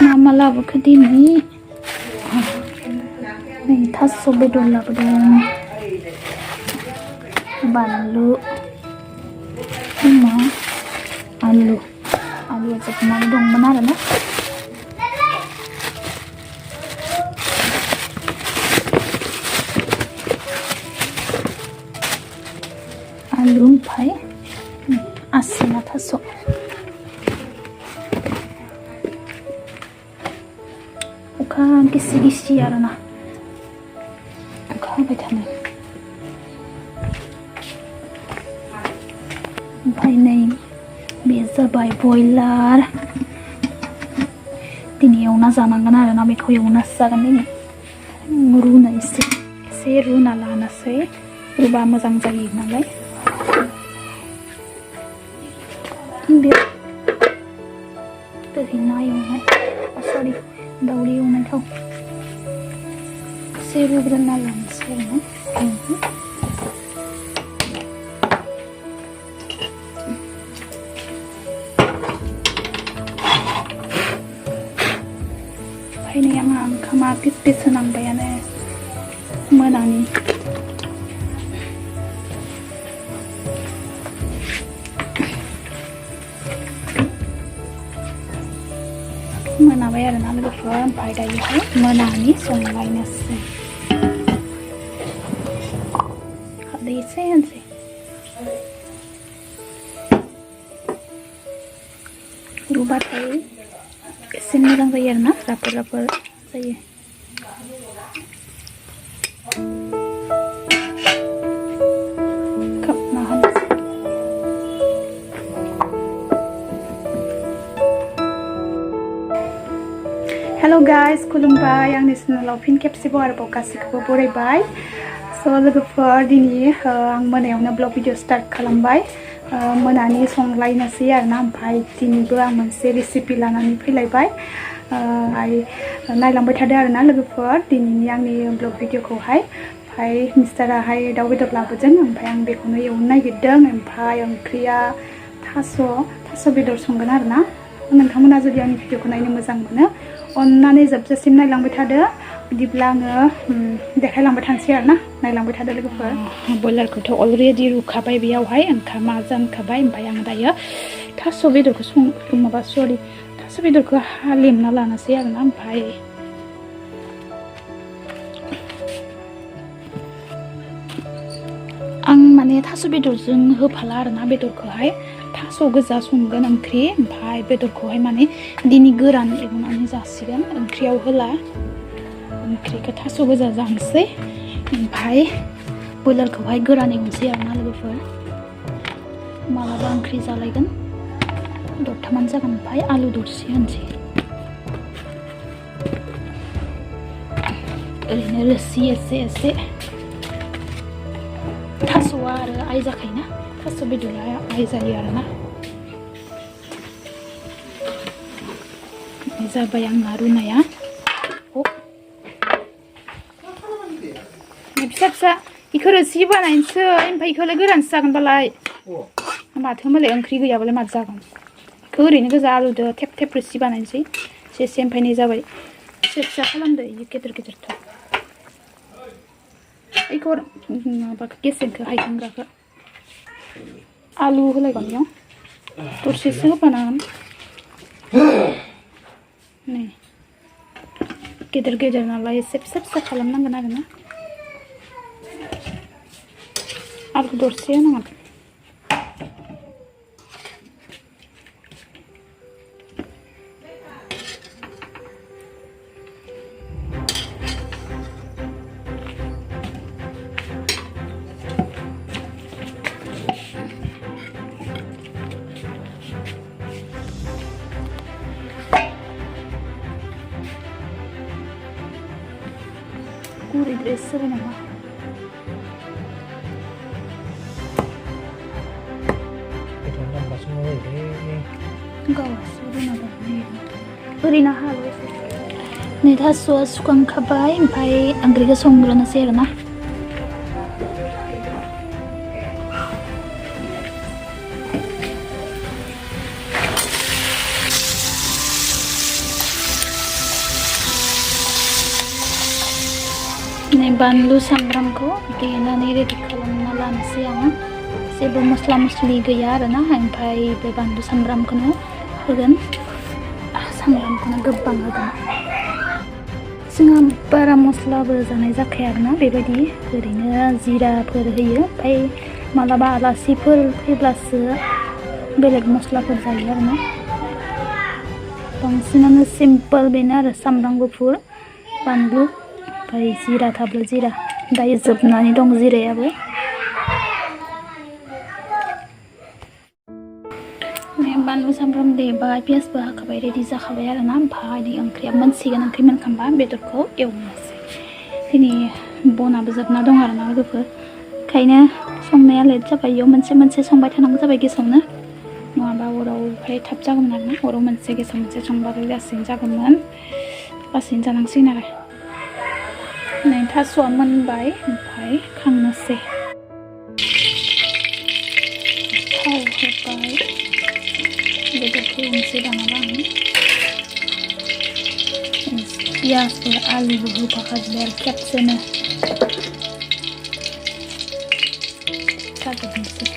Mama love kedini. Nih taso bedol labdong. Balu. Ima alu aja pernah dong benar na? Alu pai asin taso. Bukan kisi-kisi ya na. Bukan betulnya. Pai nih biasa bai boiler. Tini yang nasa nangana na beku yang nasa kan ini. Runa isi, runa lah nasi. Rubah mazang jadi nalai. Biar terhina yang nai. Sorry, dauri yang nai tau. Rubah nala nasi kan. Ini yang kama pipis senang bayane menani mana bayar na lagu firm pada itu menani songai nasi ada isen sih rubah tadi sini lang bayar na rapor saya kap nahan hello guys kulumbai yang nisna laupin kepsibo arbo kasiko borai bai so logofor dini ang manayawna vlog video start kalambai menani songlai nasi arna ampai dinibo ang moनसे recipe lanani फैलायबाय नायलांबाय थादो आरोना लोगोफोर दिनैनि आंनि blog भिडिअखौहाय ओमफ्राय मिस्टाराहाय दाउ बेदर लाबोदों ओमफ्राय आं बेखौनो एवनो नागिरदों ओमफ्राय ओंख्रिया थास' बेदर संगोन आरोना नोंथांमोना जुदि आंनि भिडिअखौ नायनो मोजां मोनो अन्नानै जोबजासिम नायलांबाय थादो बिदिब्ला आङो देखायलांबाय थानोसै आरोना नायलांबाय थादो लोगोफोर बयलारखौथ' अलरेडि रुखाबाय बेयावहाय ओंखामा जानखाबाय ओमफ्राय आं दायो थास' बेदरखौ थास' बेदरखौ हालेमना लानोसै आरोना ओमफ्राय आं माने थास' बेदरजों होफाला आरोना बेदरखौहाय थास' गोजा संगोन ओंख्रि ओमफ्राय बेदरखौहाय माने दिनै गोरान एवनानै जासिगोन ओंख्रियाव होला ओंख्रिखौ थास' गोजा जानोसै ओमफ्राय बयलारखौहाय गोरान एवनोसै आरोना लोगोफोर मालाबा ओंख्रि जालायगोन दरथामानो जागोन ओमफ्राय आलु दरसे होनसै ओरैनो रोसि एसे थास'आ आरो आइ जाखायोना थास' बेदरा आइ जायो आरोना जाबाय आंना रुनाया फिसा इखौ रोसि बानायनोसै ओमफ्राय इखौलाय गोरानसो जागोनबालाय माथो होमबालाय ओंख्रि गैयाबालाय माथो जागोन ओरैनो गोजा आलुदो थेब थेब रोसि बानायनोसै एसे ओमफ्राय जाबाय फिसा खालामदो गेदेरथ' इखौ माबाखौ गेसेंखौ हायखांग्राखौ आलु होलायगोन इयाव दरसेसो होफानांगोन नै गेदेर नालाय एसे फिसा खालामनांगोन आरोना आलु दरसे होनांगोन Gurih dress nama. Itu nambah semua ini. Enggak suruh nambah nih. Beri nahal wes. नै थास'आ सुखांखाबाय ओमफ्राय ओंख्रिखौ संग्रोनोसै आरोना नै बानलु सामब्रामखौ देनानै रेडि खालामना लानोसै आङो जेबो मस्ला मस्लि गैया आरोना ओमफ्राय बे बानलु सामब्रामखौनो होगोन सामब्रामखौनो गोबां होगोन जोंहा बारा मस्लाबो जानाय जाखाया आरोना बेबायदि ओरैनो जिराफोर होयो ओमफ्राय मालाबा आलासिफोर फैब्लासो बेलेग मस्लाफोर जायो आरोना बांसिनानो सिम्पोल बेनो आरो सामब्राम गुफुर बानलु ओमफ्राय जिरा थाब्ला जिरा दायो जोबनानै दं जिरायाबो बानलु सामब्राम देबाय पियासबो हाखाबाय रेडि जाखाबाय आरोना ओमफ्राय ओंख्रिया मोनसिगोन ओंख्रि मोनखांबा बेदरखौ एवनोसै दिनै बनाबो जोबना दं आरोना लोगोफोर ओंखायनो संनाया लेट जाबाय इयाव मोनसे संबाय थानांगौ जाबाय गेसावनो नङाबा अराव ओमफ्राय थाब जागौमोन आरोना अराव मोनसे गेसाव मोनसे संबाथाय लासैनो जागौमोन लासैनो जानांसिगोन आरो नै थास'आ मोनबाय ओमफ्राय खांनोसै थाव होबाय बेदरखौ एवनोसै दानाबा आं पियासफोर आलुबो होफाखाजोब्बाय आरो खेबसेनो जाजोबनोसै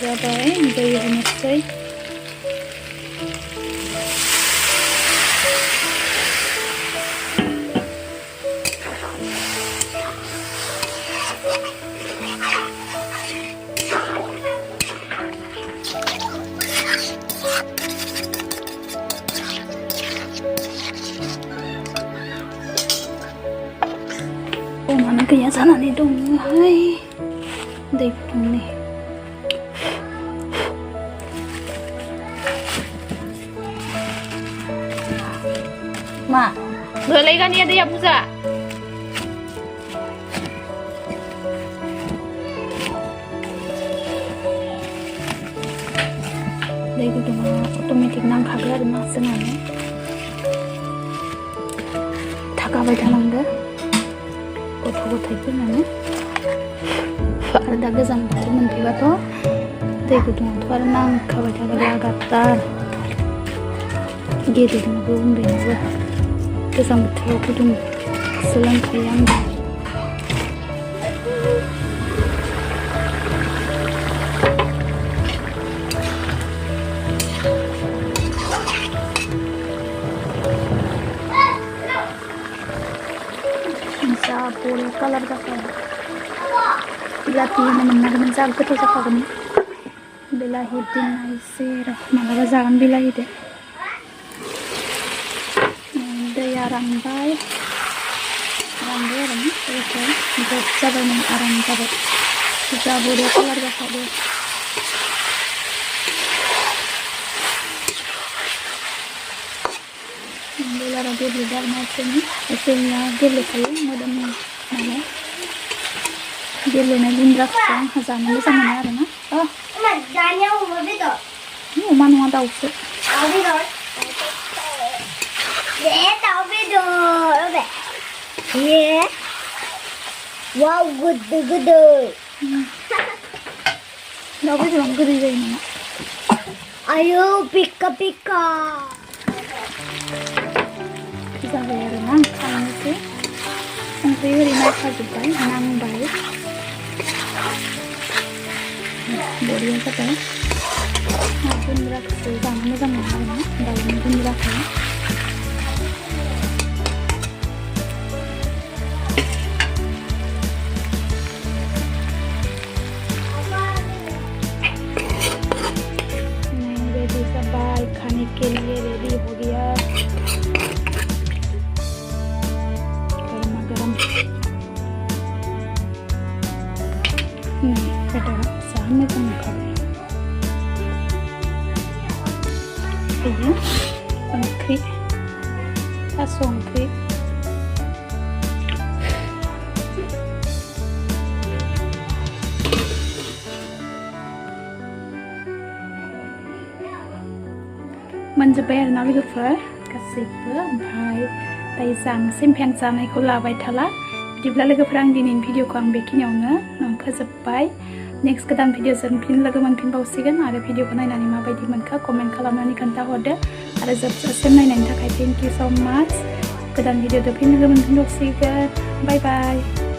जाबाय दै होनोसै अमानो गैया जानानै दङहाय दै फुदुंनि मा गोलैगानिया दैया बुरजा दै गुदुङा अट'मेटिक नांखागोन आरोना जोंहानो थाखाबाय थानांगौ गथ' गथायफोरनानो आरो दा गोजां बोथोर मोनफैबाथ' दै गुदुङावथ' आरो नांखाबाय थागोन लागातार गेदेरनोबो उन्दैनोबो गोजां बोथोराव गुदुंसो लोंखायो आंबो जा बरिया कालार जाखायो बिलाथि होनो मोननांगौमोन जा गोथाव जाखागौमोन बिलाहि दोननायसै र' मालाबा जागोन बिलाहिदो दैया रानबाय आरोना जब जाबाय नों आराम जाबाय जा बरिया कालार जाखादो बेलारा गेब्लेबाय आरोना एसेनिया गेब्लेखायो मोदोम नालाय गेब्लेनाय गुन्द्राखौसो आंहा जानो मोजां मोनो आरोना अमा नङा दाउसो Wow, gede-gede. Daw bedoran gede जायो नामा? Ayo, pika-pika. जाबाय आरोना खांनोसै संख्रि ओरै नायखाजोब्बाय नांबाय बरिया जाबाय गुन्द्राखौसो जानो मोजां मोनो आरोना दाउनि गुन्द्राखौ रेडी जाबाय खाने के लिए रेडी हो गया बेटा सामने तो मुखा ओंख्रि थास' ओंख्रि मोनजोब्बाय आरोना लोगोफोर गासैबो ओमफ्राय दायो जानोसै ओमफ्राय आं जानायखौ लाबाय थाला बिदिब्ला लोगोफोर आं दिनैनि भिडिअखौ आं बेखिनियावनो फोजोबबाय नेक्स्ट गोदान भिडिअजों फिन लोगो मोनफिनबावसिगोन आरो भिडिअखौ नायनानै माबायदि मोनखो कमेन्ट खालामनानै खोन्थाहरदो आरो जोबजासिम नायनायनि थाखाय थेंक इउ स' माच गोदान भिडिअजों फिन लोगो मोनफिनबावसिगोन बाय बाय